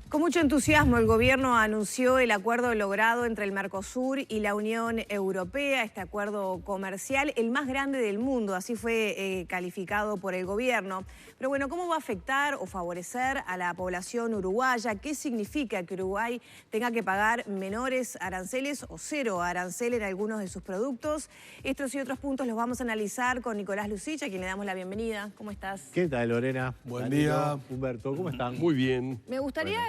Con mucho entusiasmo, el gobierno anunció el acuerdo logrado entre el Mercosur y la Unión Europea, este acuerdo comercial, el más grande del mundo, así fue calificado por el gobierno. Pero bueno, ¿cómo va a afectar o favorecer a la población uruguaya? ¿Qué significa que Uruguay tenga que pagar menores aranceles o cero arancel en algunos de sus productos? Estos y otros puntos los vamos a analizar con Nicolás Lucich, a quien le damos la bienvenida. ¿Cómo estás? ¿Qué tal, Lorena? Buen día. Humberto, ¿cómo están? Muy bien. Me gustaría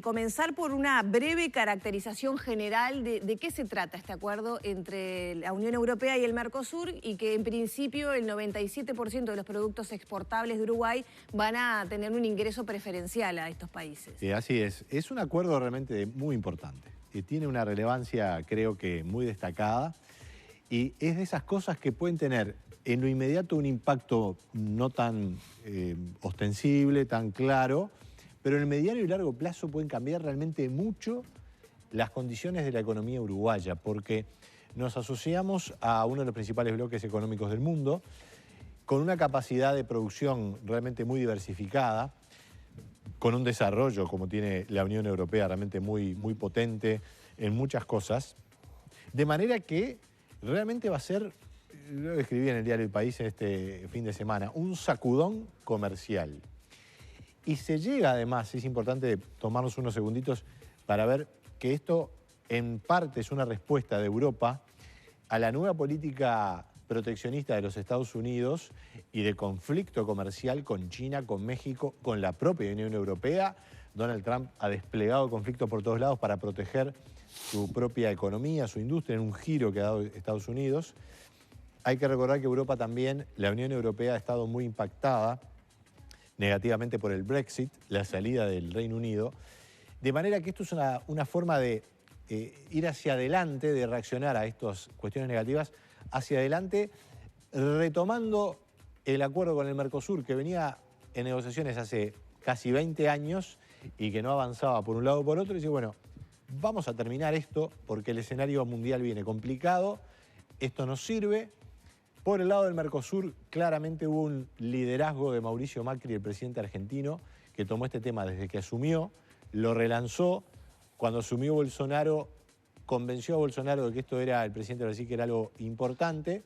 comenzar por una breve caracterización general de qué se trata este acuerdo entre la Unión Europea y el Mercosur, y que en principio el 97% de los productos exportables de Uruguay van a tener un ingreso preferencial a estos países. Sí, así es. Es un acuerdo realmente muy importante. Tiene una relevancia, creo que, muy destacada. Y es de esas cosas que pueden tener en lo inmediato un impacto no tan ostensible, tan claro, pero en el mediano y largo plazo pueden cambiar realmente mucho las condiciones de la economía uruguaya, porque nos asociamos a uno de los principales bloques económicos del mundo, con una capacidad de producción realmente muy diversificada, con un desarrollo como tiene la Unión Europea realmente muy potente en muchas cosas, de manera que realmente va a ser, lo escribí en el diario El País en este fin de semana, un sacudón comercial. Y se llega además, es importante tomarnos unos segunditos para ver que esto en parte es una respuesta de Europa a la nueva política proteccionista de los Estados Unidos y de conflicto comercial con China, con México, con la propia Unión Europea. Donald Trump ha desplegado conflictos por todos lados para proteger su propia economía, su industria, en un giro que ha dado Estados Unidos. Hay que recordar que Europa también, la Unión Europea ha estado muy impactada negativamente por el Brexit, la salida del Reino Unido, de manera que esto es una forma de ir hacia adelante, de reaccionar a estas cuestiones negativas, hacia adelante, retomando el acuerdo con el Mercosur, que venía en negociaciones hace casi 20 años y que no avanzaba por un lado o por otro, y dice, bueno, vamos a terminar esto porque el escenario mundial viene complicado, esto nos sirve. Por el lado del Mercosur, claramente hubo un liderazgo de Mauricio Macri, el presidente argentino, que tomó este tema desde que asumió, lo relanzó. Cuando asumió Bolsonaro, convenció a Bolsonaro de que esto era, el presidente de Brasil, que era algo importante.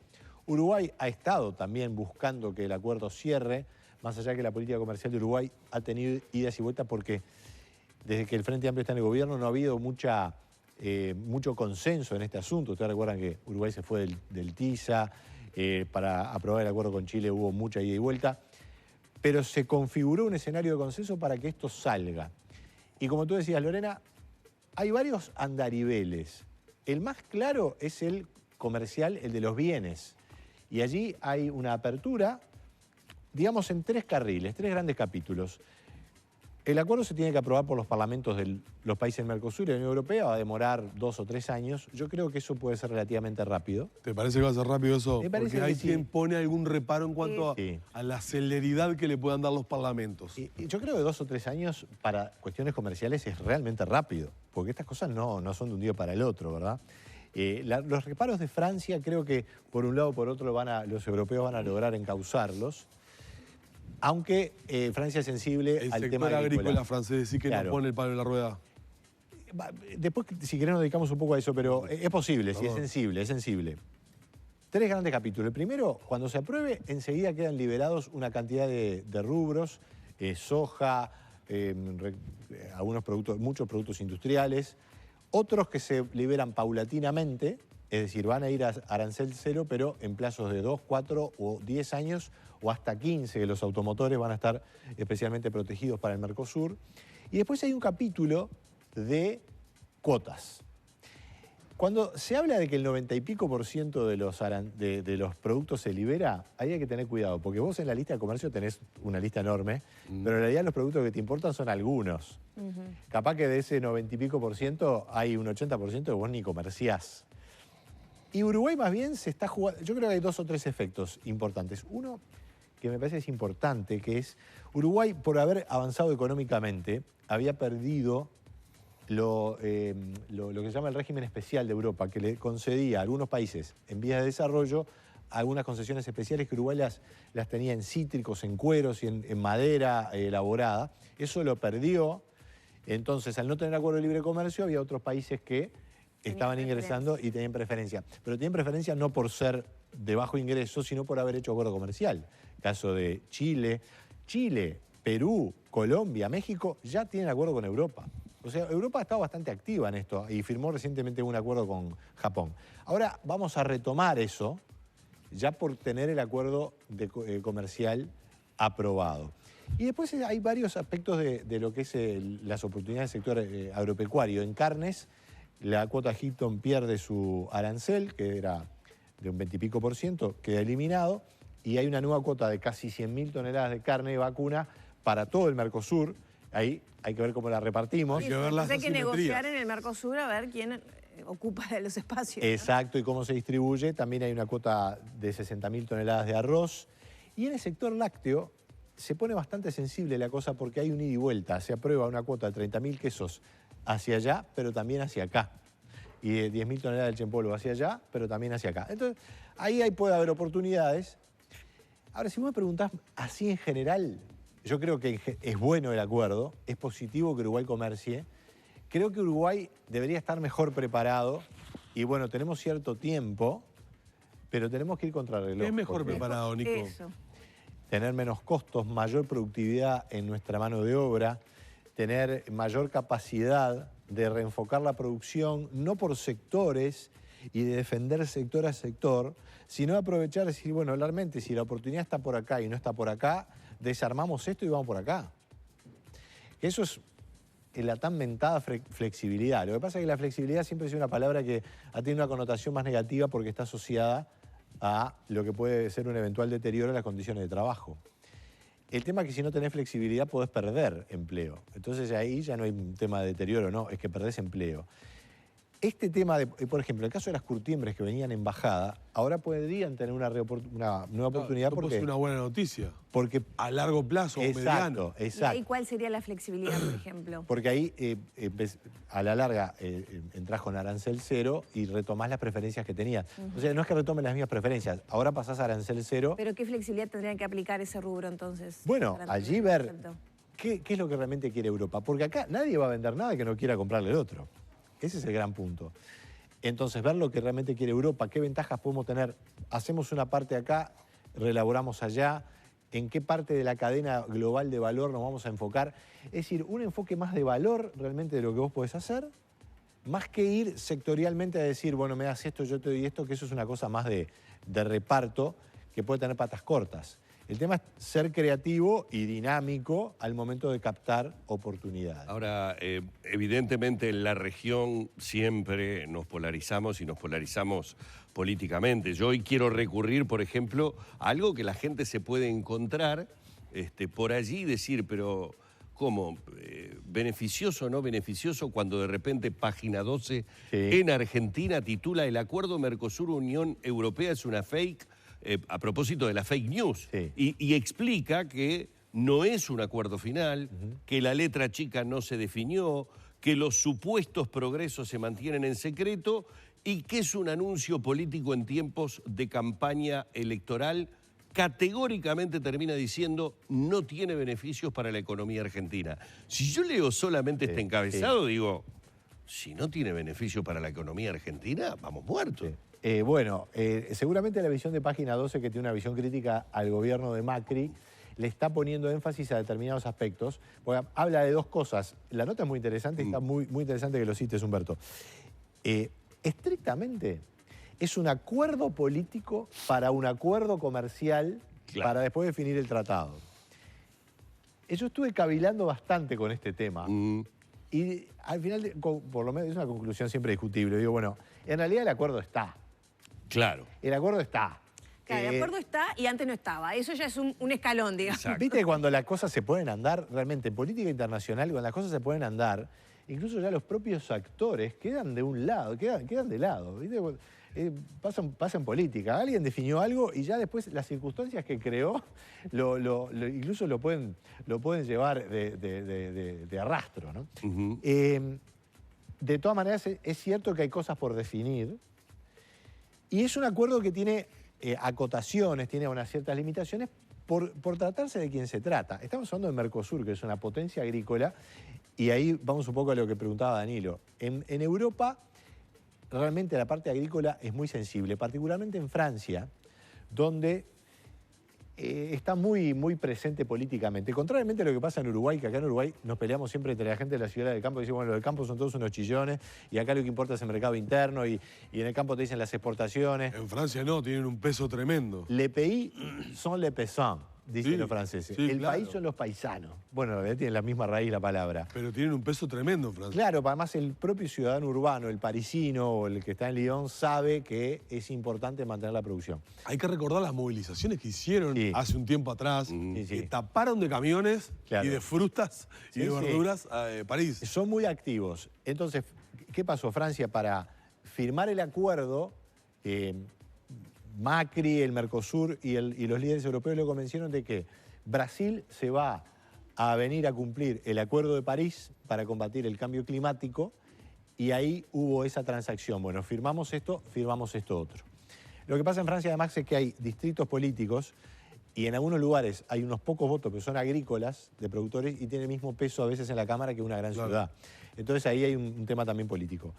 Uruguay ha estado también buscando que el acuerdo cierre, más allá de que la política comercial de Uruguay ha tenido idas y vueltas, porque desde que el Frente Amplio está en el gobierno no ha habido mucho consenso en este asunto. Ustedes recuerdan que Uruguay se fue del TISA, para aprobar el acuerdo con Chile hubo mucha ida y vuelta, pero se configuró un escenario de consenso para que esto salga. Y como tú decías, Lorena, hay varios andariveles. El más claro es el comercial, el de los bienes. Y allí hay una apertura, digamos, en tres carriles, tres grandes capítulos. El acuerdo se tiene que aprobar por los parlamentos de los países del Mercosur y de la Unión Europea, va a demorar 2 o 3 años. Yo creo que eso puede ser relativamente rápido. ¿Te parece que va a ser rápido eso? Me parece porque hay que sí. quien pone algún reparo en cuanto a la celeridad que le puedan dar los parlamentos. Y yo creo que 2 o 3 años para cuestiones comerciales es realmente rápido, porque estas cosas no son de un día para el otro, ¿verdad? Los reparos de Francia creo que por un lado o por otro los europeos van a lograr encauzarlos. Aunque Francia es sensible al tema agrícola. El sector agrícola francés sí que claro. nos pone el palo en la rueda. Después, si querés, nos dedicamos un poco a eso, pero es posible, sí, es sensible. Tres grandes capítulos. El primero, cuando se apruebe, enseguida quedan liberados una cantidad de rubros, soja, algunos productos, muchos productos industriales, otros que se liberan paulatinamente, es decir, van a ir a arancel cero, pero en plazos de 2, 4 o 10 años, o hasta 15, que los automotores van a estar especialmente protegidos para el Mercosur. Y después hay un capítulo de cuotas. Cuando se habla de que el 90 y pico % de los productos se libera, ahí hay que tener cuidado, porque vos en la lista de comercio tenés una lista enorme, pero en realidad los productos que te importan son algunos. Capaz que de ese 90 y pico % hay un 80% que vos ni comerciás. Y Uruguay más bien se está jugando, yo creo que hay 2 o 3 efectos importantes. Uno, que me parece es importante, que es Uruguay, por haber avanzado económicamente, había perdido lo que se llama el régimen especial de Europa, que le concedía a algunos países en vías de desarrollo algunas concesiones especiales que Uruguay las tenía en cítricos, en cueros y en madera elaborada. Eso lo perdió Entonces, al no tener acuerdo de libre comercio, había otros países que estaban ingresando y tenían preferencia. Pero tienen preferencia no por ser de bajo ingreso, sino por haber hecho acuerdo comercial. Caso de Chile, Perú, Colombia, México, ya tienen acuerdo con Europa. O sea, Europa ha estado bastante activa en esto y firmó recientemente un acuerdo con Japón. Ahora vamos a retomar eso, ya por tener el acuerdo comercial aprobado. Y después hay varios aspectos de lo que es las oportunidades del sector agropecuario. En carnes, la cuota Hilton pierde su arancel, que era de un 20 y pico %, queda eliminado, y hay una nueva cuota de casi 100.000 toneladas de carne de vacuna para todo el Mercosur. Ahí hay que ver cómo la repartimos. Hay que ver las Hay que asimetrías. negociar en el Mercosur a ver quién ocupa los espacios. Exacto, y cómo se distribuye. También hay una cuota de 60.000 toneladas de arroz. Y en el sector lácteo se pone bastante sensible la cosa porque hay un ida y vuelta. Se aprueba una cuota de 30.000 quesos hacia allá, pero también hacia acá. Y de 10.000 toneladas de leche en polvo hacia allá, pero también hacia acá. Entonces, ahí puede haber oportunidades. Ahora, si vos me preguntás así en general, yo creo que es bueno el acuerdo, es positivo que Uruguay comercie. Creo que Uruguay debería estar mejor preparado y bueno, tenemos cierto tiempo, pero tenemos que ir contra el reloj. Es mejor preparado, Nico. Eso. Tener menos costos, mayor productividad en nuestra mano de obra, tener mayor capacidad de reenfocar la producción, no por sectores y de defender sector a sector, sino aprovechar y decir, bueno, realmente si la oportunidad está por acá y no está por acá, desarmamos esto y vamos por acá. Eso es la tan mentada flexibilidad. Lo que pasa es que la flexibilidad siempre es una palabra que ha tenido una connotación más negativa porque está asociada a lo que puede ser un eventual deterioro de las condiciones de trabajo. El tema es que si no tenés flexibilidad podés perder empleo. Entonces ahí ya no hay un tema de deterioro, no, es que perdés empleo. Este tema de, por ejemplo, el caso de las curtiembres que venían en bajada, ahora podrían tener una nueva oportunidad. Esto puede ser una buena noticia. Porque a largo plazo o mediano. Exacto. ¿Y ahí cuál sería la flexibilidad, por ejemplo? Porque ahí a la larga entrás con arancel cero y retomás las preferencias que tenías. O sea, no es que retomen las mismas preferencias, ahora pasás a arancel cero. ¿Pero qué flexibilidad tendrían que aplicar ese rubro entonces? Bueno, allí ver qué es lo que realmente quiere Europa. Porque acá nadie va a vender nada que no quiera comprarle el otro. Ese es el gran punto. Entonces, ver lo que realmente quiere Europa, qué ventajas podemos tener. Hacemos una parte acá, reelaboramos allá, en qué parte de la cadena global de valor nos vamos a enfocar. Es decir, un enfoque más de valor realmente de lo que vos podés hacer, más que ir sectorialmente a decir, bueno, me das esto, yo te doy esto, que eso es una cosa más de reparto que puede tener patas cortas. El tema es ser creativo y dinámico al momento de captar oportunidades. Ahora, evidentemente en la región siempre nos polarizamos y nos polarizamos políticamente. Yo hoy quiero recurrir, por ejemplo, a algo que la gente se puede encontrar por allí y decir, pero ¿cómo? ¿Beneficioso o no beneficioso cuando de repente Página 12 en Argentina titula "El acuerdo Mercosur-Unión Europea es una fake"? A propósito de la fake news, y explica que no es un acuerdo final, que la letra chica no se definió, que los supuestos progresos se mantienen en secreto y que es un anuncio político en tiempos de campaña electoral. Categóricamente termina diciendo no tiene beneficios para la economía argentina. Si yo leo solamente este encabezado, digo, si no tiene beneficio para la economía argentina, vamos muertos. Seguramente la visión de Página 12, que tiene una visión crítica al gobierno de Macri, le está poniendo énfasis a determinados aspectos. Porque habla de dos cosas. La nota es muy interesante y está muy interesante que lo cites, Humberto. Estrictamente, es un acuerdo político para un acuerdo comercial para después definir el tratado. Yo estuve cavilando bastante con este tema. Y al final, por lo menos es una conclusión siempre discutible. Digo, bueno, en realidad el acuerdo está. Claro. El acuerdo está. Claro, el acuerdo está y antes no estaba. Eso ya es un escalón, digamos. Exacto. Viste que cuando las cosas se pueden andar, realmente en política internacional, cuando las cosas se pueden andar, incluso ya los propios actores quedan de un lado, quedan de lado. ¿Viste? Pasa en política. Alguien definió algo y ya después las circunstancias que creó incluso lo pueden llevar de arrastro, ¿no? De todas maneras, es cierto que hay cosas por definir. Y es un acuerdo que tiene acotaciones, tiene unas ciertas limitaciones, por tratarse de quien se trata. Estamos hablando de Mercosur, que es una potencia agrícola, y ahí vamos un poco a lo que preguntaba Danilo. En Europa, realmente la parte agrícola es muy sensible, particularmente en Francia, donde está muy, muy presente políticamente. Contrariamente a lo que pasa en Uruguay, que acá en Uruguay nos peleamos siempre entre la gente de la ciudad y del campo, que dice, bueno, los del campo son todos unos chillones, y acá lo que importa es el mercado interno, y en el campo te dicen las exportaciones. En Francia no, tienen un peso tremendo. Le pays sont les paysans, dicen Sí, los franceses. sí, El claro. país son los paisanos. Bueno, en realidad tienen la misma raíz la palabra. Pero tienen un peso tremendo en Francia. Claro, además el propio ciudadano urbano, el parisino o el que está en Lyon, sabe que es importante mantener la producción. Hay que recordar las movilizaciones que hicieron Sí. hace un tiempo atrás, Sí, sí. que taparon de camiones Claro. y de frutas Sí, y de sí. verduras París. Son muy activos. Entonces, ¿qué pasó? Francia, para firmar el acuerdo, Macri, el Mercosur y los líderes europeos lo convencieron de que Brasil se va a venir a cumplir el Acuerdo de París para combatir el cambio climático, y ahí hubo esa transacción. Bueno, firmamos esto otro. Lo que pasa en Francia además es que hay distritos políticos y en algunos lugares hay unos pocos votos que son agrícolas de productores y tiene el mismo peso a veces en la Cámara que una gran Claro. ciudad. Entonces ahí hay un tema también político.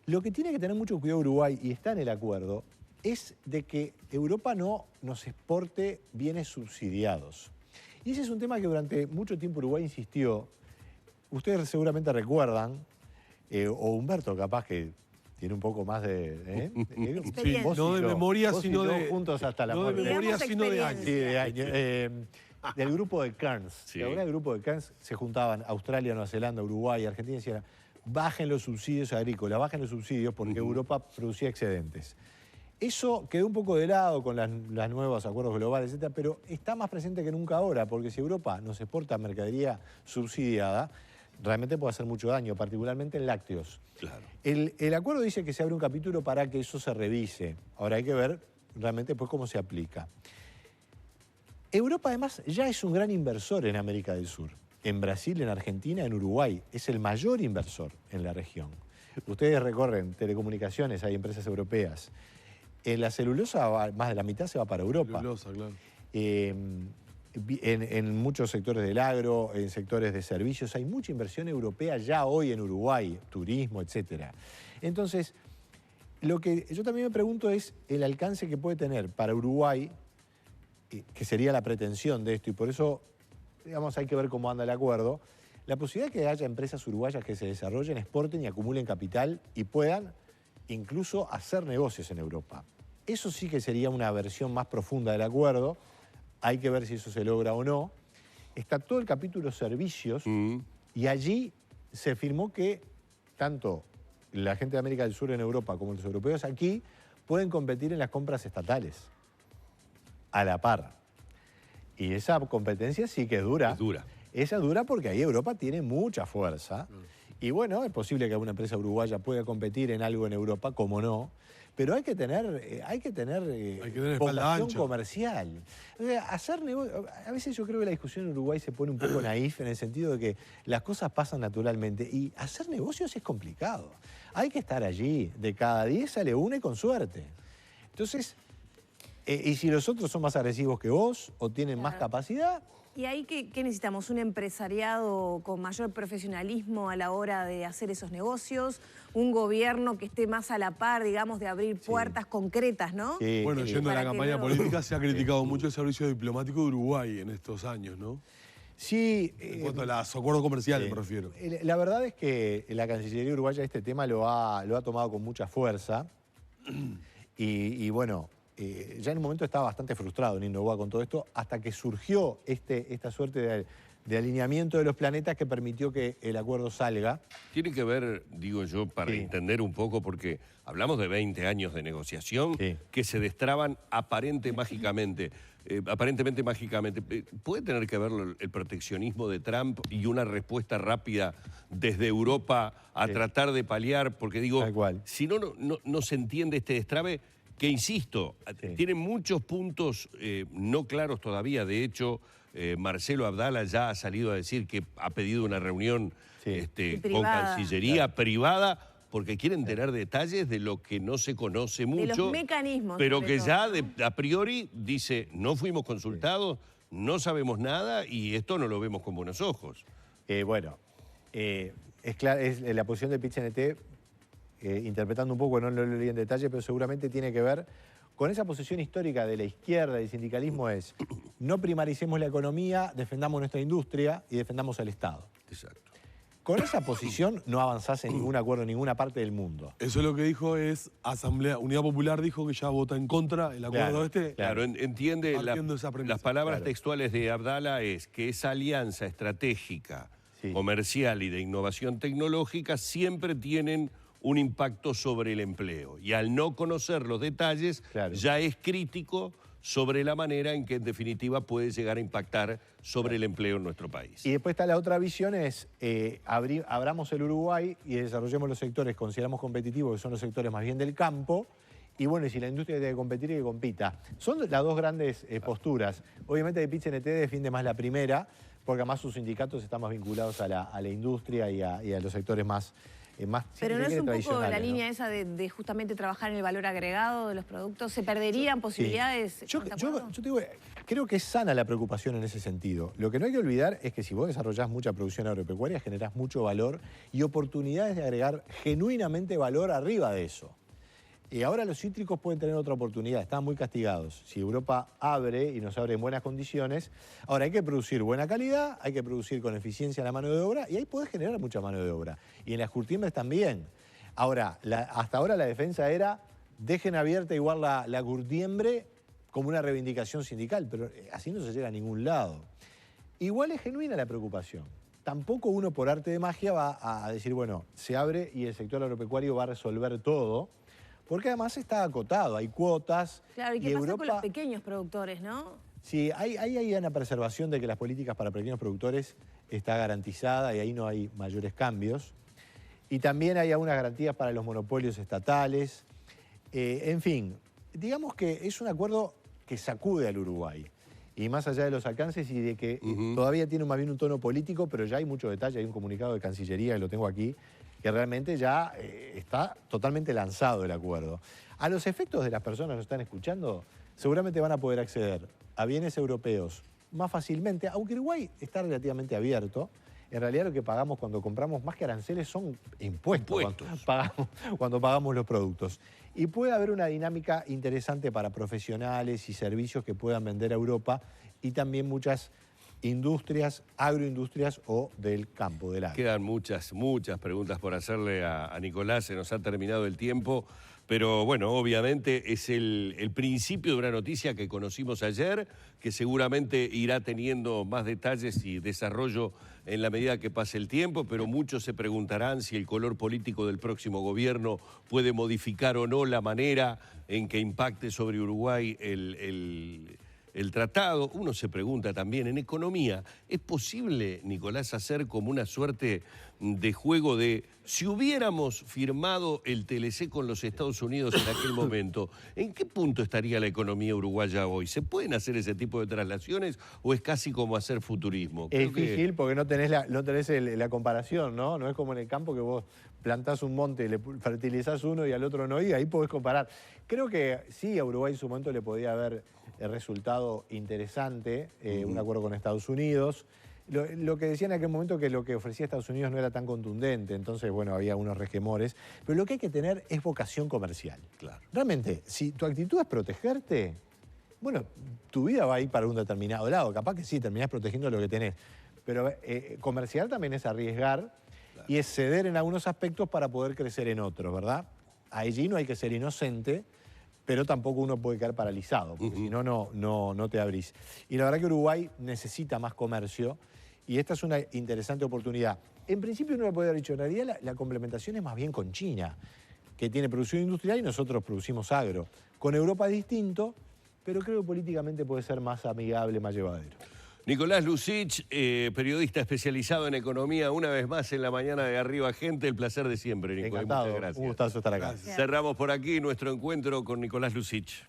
Lo que tiene que tener mucho cuidado Uruguay, y está en el acuerdo, es de que Europa no nos exporte bienes subsidiados. Y ese es un tema que durante mucho tiempo Uruguay insistió. Ustedes seguramente recuerdan, o Humberto capaz que tiene un poco más de... Experiencia. Vos y No de yo, memoria, vos y sino yo de... juntos hasta la no de muerte. memoria, Digamos sino de años. Sí, de años. Del grupo de Cairns. Sí. La verdad, el grupo de Cairns se juntaban Australia, Nueva Zelanda, Uruguay, Argentina, y decían, bajen los subsidios agrícolas, bajen los subsidios porque Europa producía excedentes. Eso quedó un poco de lado con los nuevos acuerdos globales, etcétera, pero está más presente que nunca ahora, porque si Europa nos exporta mercadería subsidiada, realmente puede hacer mucho daño, particularmente en lácteos. Claro. El acuerdo dice que se abre un capítulo para que eso se revise. Ahora hay que ver realmente pues cómo se aplica. Europa además ya es un gran inversor en América del Sur. En Brasil, en Argentina, en Uruguay. Es el mayor inversor en la región. Ustedes recorren telecomunicaciones, hay empresas europeas. En la celulosa más de la mitad se va para Europa. Celulosa, claro. En muchos sectores del agro, en sectores de servicios, hay mucha inversión europea ya hoy en Uruguay, turismo, etcétera. Entonces, lo que yo también me pregunto es el alcance que puede tener para Uruguay, que sería la pretensión de esto, y por eso, digamos, hay que ver cómo anda el acuerdo, la posibilidad de que haya empresas uruguayas que se desarrollen, exporten y acumulen capital y puedan incluso hacer negocios en Europa. Eso sí que sería una versión más profunda del acuerdo. Hay que ver si eso se logra o no. Está todo el capítulo servicios y allí se firmó que tanto la gente de América del Sur en Europa como los europeos aquí pueden competir en las compras estatales a la par. Y esa competencia sí que es dura. Es dura. Esa es dura porque ahí Europa tiene mucha fuerza. Y bueno, es posible que alguna empresa uruguaya pueda competir en algo en Europa, como no. Pero hay que tener espalda vocación ancha. comercial. O sea, hacer negocio. A veces yo creo que la discusión en Uruguay se pone un poco naif en el sentido de que las cosas pasan naturalmente. Y hacer negocios es complicado. Hay que estar allí. De cada 10 sale una y con suerte. Entonces, y si los otros son más agresivos que vos o tienen más capacidad. ¿Y ahí qué necesitamos? ¿Un empresariado con mayor profesionalismo a la hora de hacer esos negocios? ¿Un gobierno que esté más a la par, digamos, de abrir puertas concretas, ¿no? Bueno, yendo a la Para que campaña no- política, se ha criticado mucho el servicio diplomático de Uruguay en estos años, ¿no? Sí. En cuanto a los acuerdos comerciales, Sí. me refiero. La verdad es que la Cancillería uruguaya este tema lo ha tomado con mucha fuerza. Y bueno, ya en un momento estaba bastante frustrado Nino Noboa con todo esto, hasta que surgió esta suerte de alineamiento de los planetas que permitió que el acuerdo salga. Tiene que ver, digo yo, para Sí. entender un poco, porque hablamos de 20 años de negociación Sí. que se destraban aparentemente mágicamente. ¿Puede tener que ver el proteccionismo de Trump y una respuesta rápida desde Europa a Sí. tratar de paliar? Porque digo, Tal cual. si no se entiende este destrave, que insisto, Sí. tiene muchos puntos no claros todavía. De hecho, Marcelo Abdala ya ha salido a decir que ha pedido una reunión Sí. con Privada. Cancillería privada, porque quieren tener detalles de lo que no se conoce mucho. De los mecanismos. Pero que todo, ya ¿no? a priori dice, no fuimos consultados, no sabemos nada y esto no lo vemos con buenos ojos. Es claro, es la posición de PIT-CNT, interpretando un poco, no lo leí en detalle, pero seguramente tiene que ver con esa posición histórica de la izquierda y del sindicalismo es no primaricemos la economía, defendamos nuestra industria y defendamos al Estado. Exacto. Con esa posición no avanzás en ningún acuerdo en ninguna parte del mundo. Eso es lo que dijo es Asamblea, Unidad Popular dijo que ya vota en contra el acuerdo este. Claro, entiende partiendo de esa premisa. las palabras Claro. textuales de Abdala es que esa alianza estratégica, comercial y de innovación tecnológica siempre tienen un impacto sobre el empleo. Y al no conocer los detalles, ya es crítico sobre la manera en que en definitiva puede llegar a impactar sobre el empleo en nuestro país. Y después está la otra visión, es abramos el Uruguay y desarrollemos los sectores que consideramos competitivos, que son los sectores más bien del campo, y bueno, y si la industria tiene que competir, que compita. Son las dos grandes posturas. Obviamente el PIT-CNT defiende más la primera, porque además sus sindicatos están más vinculados a la industria y a los sectores más Pero no es un poco la tradicionales, línea ¿no? esa de justamente trabajar en el valor agregado de los productos. ¿Se perderían posibilidades? Yo te digo, creo que es sana la preocupación en ese sentido. Lo que no hay que olvidar es que si vos desarrollás mucha producción agropecuaria, generás mucho valor y oportunidades de agregar genuinamente valor arriba de eso. Y ahora los cítricos pueden tener otra oportunidad, están muy castigados. Si Europa abre y nos abre en buenas condiciones, ahora hay que producir buena calidad, hay que producir con eficiencia la mano de obra y ahí podés generar mucha mano de obra. Y en las curtiembres también. Ahora, hasta ahora la defensa era, dejen abierta igual la curtiembre como una reivindicación sindical, pero así no se llega a ningún lado. Igual es genuina la preocupación. Tampoco uno por arte de magia va a decir, bueno, se abre y el sector agropecuario va a resolver todo. Porque además está acotado, hay cuotas. Claro, ¿y qué pasa con los pequeños productores, no? Sí, hay una preservación de que las políticas para pequeños productores está garantizada y ahí no hay mayores cambios. Y también hay algunas garantías para los monopolios estatales. En fin, digamos que es un acuerdo que sacude al Uruguay. Y más allá de los alcances y de que todavía tiene más bien un tono político, pero ya hay mucho detalle, hay un comunicado de Cancillería, que lo tengo aquí, que realmente ya está totalmente lanzado el acuerdo. A los efectos de las personas que nos están escuchando, seguramente van a poder acceder a bienes europeos más fácilmente, aunque Uruguay está relativamente abierto. En realidad lo que pagamos cuando compramos más que aranceles son impuestos. Cuando pagamos los productos. Y puede haber una dinámica interesante para profesionales y servicios que puedan vender a Europa y también muchas industrias, agroindustrias o del campo, del agro. Quedan muchas preguntas por hacerle a Nicolás, se nos ha terminado el tiempo, pero bueno, obviamente es el principio de una noticia que conocimos ayer, que seguramente irá teniendo más detalles y desarrollo en la medida que pase el tiempo, pero muchos se preguntarán si el color político del próximo gobierno puede modificar o no la manera en que impacte sobre Uruguay el tratado. Uno se pregunta también, en economía, ¿es posible, Nicolás, hacer como una suerte de juego de, si hubiéramos firmado el TLC con los Estados Unidos en aquel momento, ¿en qué punto estaría la economía uruguaya hoy? ¿Se pueden hacer ese tipo de traslaciones o es casi como hacer futurismo? Es difícil porque no tenés la comparación, ¿no? No es como en el campo que vos plantás un monte, le fertilizás uno y al otro no, y ahí podés comparar. Creo que sí, a Uruguay en su momento le podía haber resultado interesante, un acuerdo con Estados Unidos. Lo que decía en aquel momento que lo que ofrecía Estados Unidos no era tan contundente, entonces, bueno, había unos resquemores. Pero lo que hay que tener es vocación comercial. Claro. Realmente, si tu actitud es protegerte, bueno, tu vida va a ir para un determinado lado. Capaz que sí, terminás protegiendo lo que tenés. Pero comercial también es arriesgar y es ceder en algunos aspectos para poder crecer en otros, ¿verdad? Allí no hay que ser inocente, pero tampoco uno puede quedar paralizado, porque si no, no te abrís. Y la verdad que Uruguay necesita más comercio y esta es una interesante oportunidad. En principio uno le puede haber dicho, en realidad la complementación es más bien con China, que tiene producción industrial y nosotros producimos agro. Con Europa es distinto, pero creo que políticamente puede ser más amigable, más llevadero. Nicolás Lussich, periodista especializado en economía, una vez más en la mañana de Arriba Gente, el placer de siempre, Nicolás. Encantado, muchas gracias. Un gustazo estar acá. Cerramos por aquí nuestro encuentro con Nicolás Lussich.